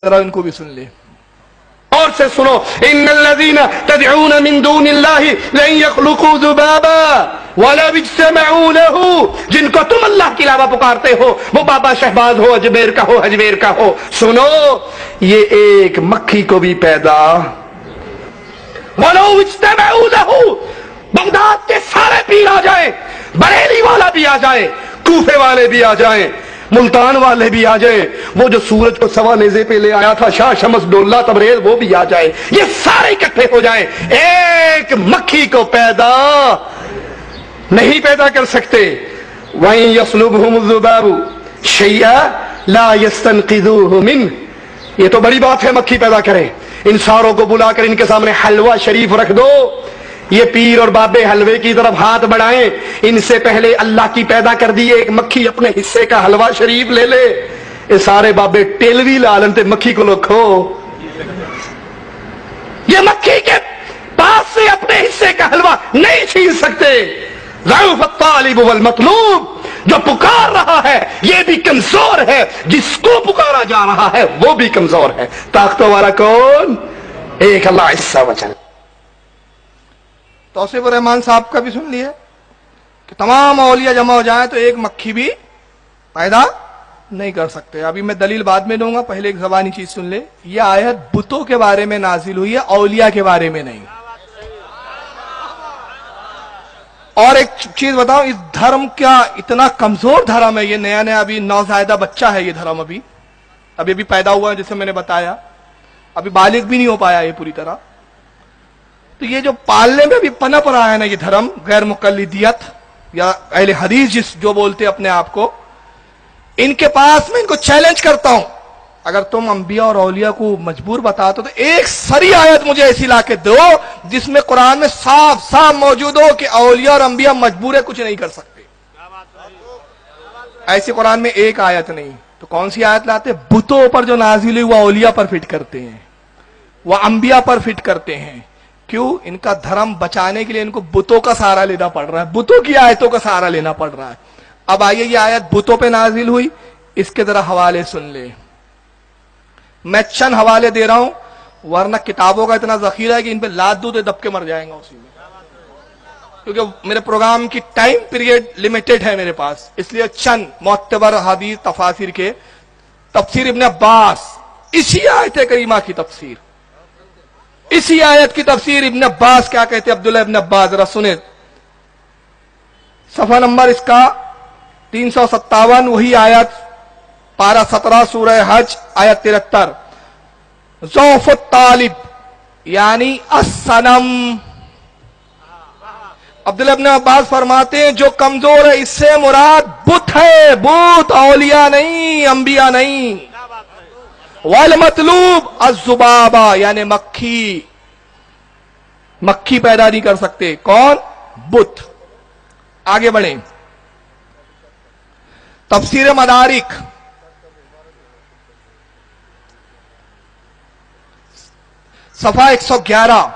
ذرا ان کو بھی سن لے اور سے سنو، ان الذین تدعون من دون اللہ لن یخلقوا ذبابا ولو اجتمعوا له، جن کو تم اللہ کے علاوہ پکارتے ہو، وہ بابا شہباز ہو، اجمیر کا ہو، اجمیر کا ہو، سنو یہ ایک مکھی کو بھی پیدا ولو اجتمعوا له، بغداد کے سارے پیر آ جائیں، بریلی والا بھی آ جائے، کوفے والے بھی آ جائیں، ملتان والے بھی آ جائیں، وہ جو سورج کو سوا نیزے پہ لے آیا تھا شاہ شمس ڈولہ تبریز، وہ بھی آ جائے، یہ سارے اکٹھے ہو جائیں، ایک مکھی کو پیدا نہیں پیدا کر سکتے۔ وَإِن يَسْلُبْهُمُ الذُّبَابُ شَيْئًا لَا يَسْتَنْقِذُوهُ مِنْهُ، یہ تو بڑی بات ہے مکھی پیدا کریں، ان ساروں کو بلا کر ان کے سامنے حلوہ شریف رکھ دو، یہ پیر اور بابے حلوے کی طرف ہاتھ بڑھائیں، ان سے پہلے اللہ کی پیدا کر دی ایک مکھی اپنے حصے کا حلوہ شریف لے لے، یہ سارے بابے ٹیلوی لالن تے مکھی کو لکھو، یہ مکھی کے پاس سے اپنے حصے کا حلوہ نہیں چھین سکتے۔ ضعف الطالب والمطلوب، جو پکار رہا ہے یہ بھی کمزور ہے، جس کو پکارا جا رہا ہے وہ بھی کمزور ہے۔ طاقتوں والا کون؟ ایک اللہ عز و جل۔ توصیف الرحمان صاحب کا بھی سن لیا کہ تمام اولیاء جمع ہو جائیں تو ایک مکھی بھی پیدا نہیں کر سکتے۔ ابھی میں دلیل بعد میں دوں گا، پہلے ایک زبانی چیز سن لے، یہ آیت بتوں کے بارے میں نازل ہوئی ہے، اولیاء کے بارے میں نہیں۔ اور ایک چیز بتاؤ، اس دھرم کیا اتنا کمزور دھرم ہے، یہ نیا نیا ابھی نوزائیدہ بچہ ہے یہ دھرم، ابھی پیدا ہوا ہے، جیسے میں نے بتایا، ابھی بالغ بھی نہیں ہو پایا یہ پوری طرح، تو یہ جو پالنے میں بھی پنپ رہا ہے نا یہ دھرم، غیر مقلدیت یا اہل حدیث جو بولتے اپنے آپ کو، ان کے پاس میں ان کو چیلنج کرتا ہوں، اگر تم انبیاء اور اولیاء کو مجبور بتاتے تو ایک سری آیت مجھے ایسی لا کے دو جس میں قرآن میں صاف صاف موجود ہو کہ اولیاء اور انبیاء مجبور ہے، کچھ نہیں کر سکتے، ایسی قرآن میں ایک آیت نہیں، تو کون سی آیت لاتے؟ بتوں پر جو نازل ہوئی وہ اولیاء پر فٹ کرتے ہیں، وہ انبیاء پر فٹ کرتے ہیں۔ کیوں؟ ان کا دھرم بچانے کے لیے ان کو بتوں کا سہارا لینا پڑ رہا ہے، بتوں کی آیتوں کا سہارا لینا پڑ رہا ہے۔ اب آئیے یہ آیت بتوں پہ نازل ہوئی، اس کے ذرا حوالے سن لے، میں چند حوالے دے رہا ہوں ورنہ کتابوں کا اتنا ذخیرہ ہے کہ ان پہ لاد دو تو دب کے مر جائیں گا اسی میں، کیونکہ میرے پروگرام کی ٹائم پیریڈ لمیٹڈ ہے میرے پاس، اس لیے چند معتبر حدیث تفاسیر کے، تفسیر ابن عباس، اسی آیت کریمہ کی تفسیر، اسی آیت کی تفسیر ابن عباس کیا کہتے ہیں، عبداللہ ابن عباس، ذرا سنیں، صفحہ نمبر اس کا 357، وہی آیت، پارہ 17 سورہ حج، آیت 73، ضعف الطالب یعنی الصنم، عبداللہ ابن عباس فرماتے ہیں جو کمزور ہے اس سے مراد بت ہے، بت، اولیاء نہیں، انبیاء نہیں۔ والمطلوب الذبابہ یعنی مکھی، مکھی پیدا نہیں کر سکتے، کون؟ بت۔ آگے بڑھیں، تفسیر مدارک، صفحہ 111،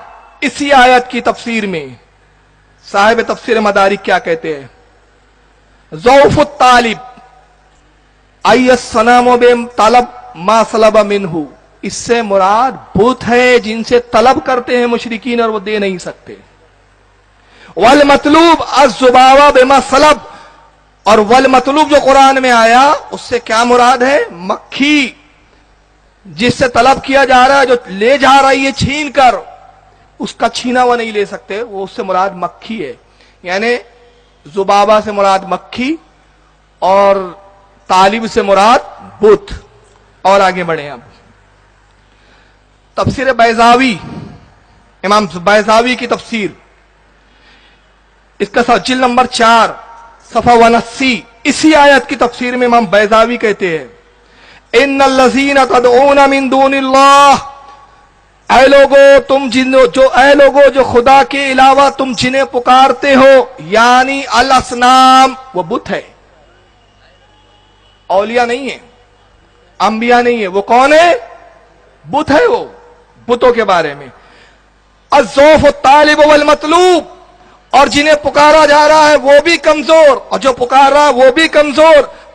اسی آیت کی تفسیر میں صاحب تفسیر مدارک کیا کہتے ہیں؟ ضعف الطالب ای الصنم بطلب ما صلب منہ، اس سے مراد بت ہے جن سے طلب کرتے ہیں مشرکین اور وہ دے نہیں سکتے۔ والمطلوب الذبابہ بما صلب، اور والمطلوب جو قرآن میں آیا اس سے کیا مراد ہے؟ مکھی، جس سے طلب کیا جا رہا ہے، جو لے جا رہی ہے چھین کر، اس کا چھینا ہوا نہیں لے سکتے، وہ اس سے مراد مکھی ہے، یعنی ذبابہ سے مراد مکھی اور طالب سے مراد بت۔ اور آگے بڑھیں، اب تفسیر بیضاوی، امام بیضاوی کی تفسیر، اس کا جلد نمبر 4 صفحہ 180، اسی آیت کی تفسیر میں امام بیضاوی کہتے ہیں ان الذین تدعون من دون اللہ، اے لوگو تم اے لوگو جو خدا کے علاوہ تم جنہیں پکارتے ہو، یعنی الاصنام، وہ بت ہے، اولیاء نہیں ہے، انبیاء نہیں ہے، وہ کون ہے؟ بت ہے، وہ بتوں کے بارے میں۔ الضعف الطالب والمطلوب، اور جنہیں پکارا جا رہا ہے وہ بھی کمزور، اور جو پکار رہا ہے وہ بھی کمزور۔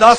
10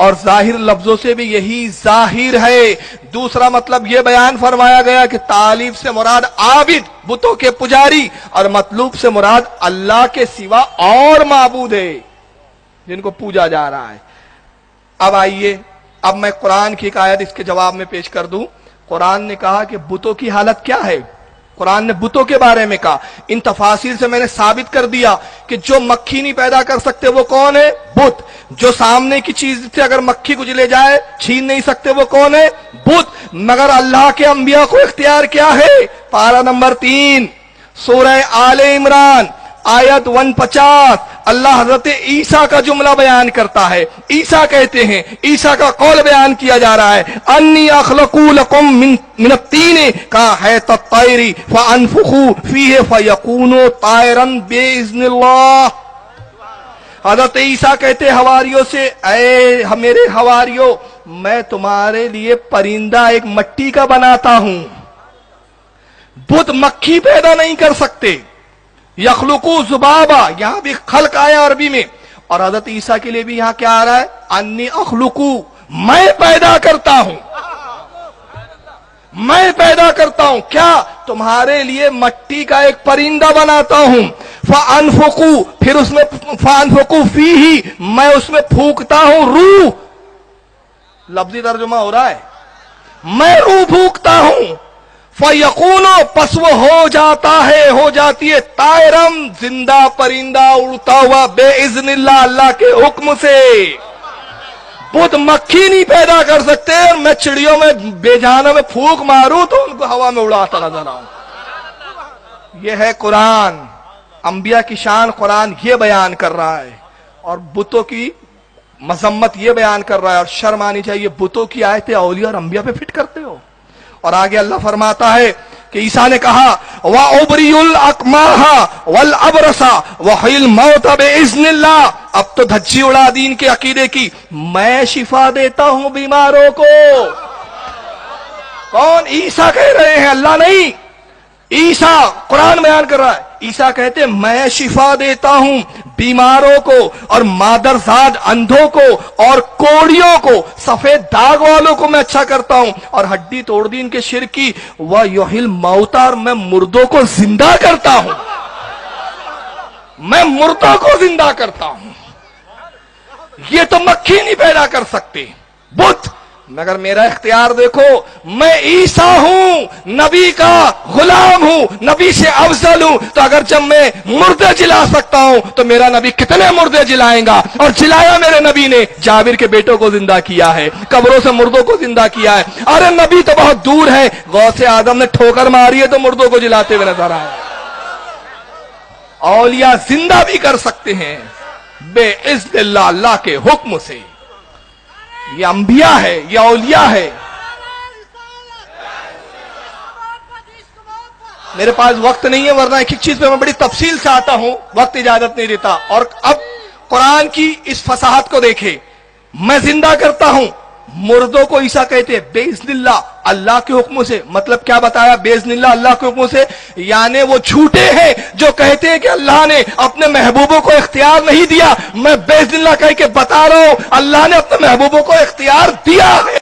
اور ظاہر لفظوں سے بھی یہی ظاہر ہے۔ دوسرا مطلب یہ بیان فرمایا گیا کہ طالب سے مراد عابد، بتوں کے پجاری، اور مطلوب سے مراد اللہ کے سوا اور معبود ہے جن کو پوجا جا رہا ہے۔ اب آئیے، اب میں قرآن کی ایک آیت اس کے جواب میں پیش کر دوں۔ قرآن نے کہا کہ بتوں کی حالت کیا ہے، قرآن نے بتوں کے بارے میں کہا، ان تفاصیل سے میں نے ثابت کر دیا کہ جو مکھی نہیں پیدا کر سکتے وہ کون ہے؟ بت۔ جو سامنے کی چیز سے اگر مکھی کچھ لے جائے چھین نہیں سکتے وہ کون ہے؟ بت۔ مگر اللہ کے انبیاء کو اختیار کیا ہے؟ پارہ نمبر 3 سورہ آل عمران آیت 150 اللہ حضرت عیسیٰ کا جملہ بیان کرتا ہے۔ عیسیٰ کہتے ہیں، عیسیٰ کا قول بیان کیا جا رہا ہے، انی اخلق لکم من الطین کہیئۃ الطیر فانفخوا فیہ فیکون طیرا باذن اللہ۔ حضرت عیسیٰ کہتے حواریوں سے، اے میرے حواریوں، میں تمہارے لیے پرندہ ایک مٹی کا بناتا ہوں۔ بت مکھی پیدا نہیں کر سکتے۔ یخلقو ذبابا، یہاں بھی خلق آیا عربی میں، اور حضرت عیسیٰ کے لیے بھی یہاں کیا آ رہا ہے؟ انی اخلقو، میں پیدا کرتا ہوں، میں پیدا کرتا ہوں کیا؟ تمہارے لیے مٹی کا ایک پرندہ بناتا ہوں، فانفقو، پھر اس میں فانفقو فیہ، میں اس میں پھونکتا ہوں روح۔ لفظی ترجمہ ہو رہا ہے، میں روح پھونکتا ہوں، فیکون، پس وہ ہو جاتا ہے، ہو جاتی ہے، طائرم، زندہ پرندہ اڑتا ہوا، بے اذن اللہ، اللہ کے حکم سے۔ بت مکھی نہیں پیدا کر سکتے، اور میں چڑیوں میں بے جانوں میں پھونک ماروں تو ان کو ہوا میں اڑاتا نظر آؤں۔ یہ ہے قرآن، انبیاء کی شان قرآن یہ بیان کر رہا ہے، اور بتوں کی مذمت یہ بیان کر رہا ہے، اور شرم آنی چاہیے، بتوں کی آیتیں اولیاء اور انبیاء پہ فٹ کرتے ہو۔ اور آگے اللہ فرماتا ہے کہ عیسیٰ نے کہا وَأُبْرِئُ الْأَكْمَاحَ وَالْأَبْرَصَ وَأُحْيِي الْمَوْتَ بِإِذْنِ اللَّهِ۔ اب تو دھجی اڑا دین کے عقیدے کی، میں شفا دیتا ہوں بیماروں کو۔ کون؟ عیسیٰ کہہ رہے ہیں، اللہ نہیں۔ عیسیٰ قرآن بیان کر رہا ہے، عیسیٰ کہتے ہیں میں شفا دیتا ہوں بیماروں کو، اور مادرزاد اندھوں کو، اور کوڑیوں کو، سفید داغ والوں کو میں اچھا کرتا ہوں، اور ہڈی توڑ دی ان کے شرک کی، وَيُحْيِي الْمَوْتَى، اور میں مردوں کو زندہ کرتا ہوں، میں مردوں کو زندہ کرتا ہوں۔ یہ تو مکھی نہیں پیدا کر سکتے بت، مگر میرا اختیار دیکھو، میں عیسیٰ ہوں، نبی کا غلام ہوں، نبی سے افضل ہوں، تو اگر جب میں مردے جلا سکتا ہوں تو میرا نبی کتنے مردے جلائیں گا؟ اور جلایا میرے نبی نے، جابر کے بیٹوں کو زندہ کیا ہے، قبروں سے مردوں کو زندہ کیا ہے۔ ارے نبی تو بہت دور ہے، غوث اعظم نے ٹھوکر ماری ہے تو مردوں کو جلاتے ہوئے نظر آئے۔ اولیاء زندہ بھی کر سکتے ہیں بے اذن اللہ، اللہ کے حکم سے۔ یہ انبیاء ہے، یہ اولیاء ہے۔ میرے پاس وقت نہیں ہے، ورنہ ایک ایک چیز پہ میں بڑی تفصیل سے آتا ہوں، وقت اجازت نہیں دیتا۔ اور اب قرآن کی اس فصاحت کو دیکھیں، میں زندہ کرتا ہوں، مردوں کو عیسیٰ کہتے ہیں بے اذن اللہ، اللہ کے حکم سے۔ مطلب کیا بتایا؟ بے اذن اللہ، اللہ کے حکم سے، یعنی وہ جھوٹے ہیں جو کہتے ہیں کہ اللہ نے اپنے محبوبوں کو اختیار نہیں دیا۔ میں بے اذن اللہ کہہ کے بتا رہا ہوں، اللہ نے اپنے محبوبوں کو اختیار دیا ہے۔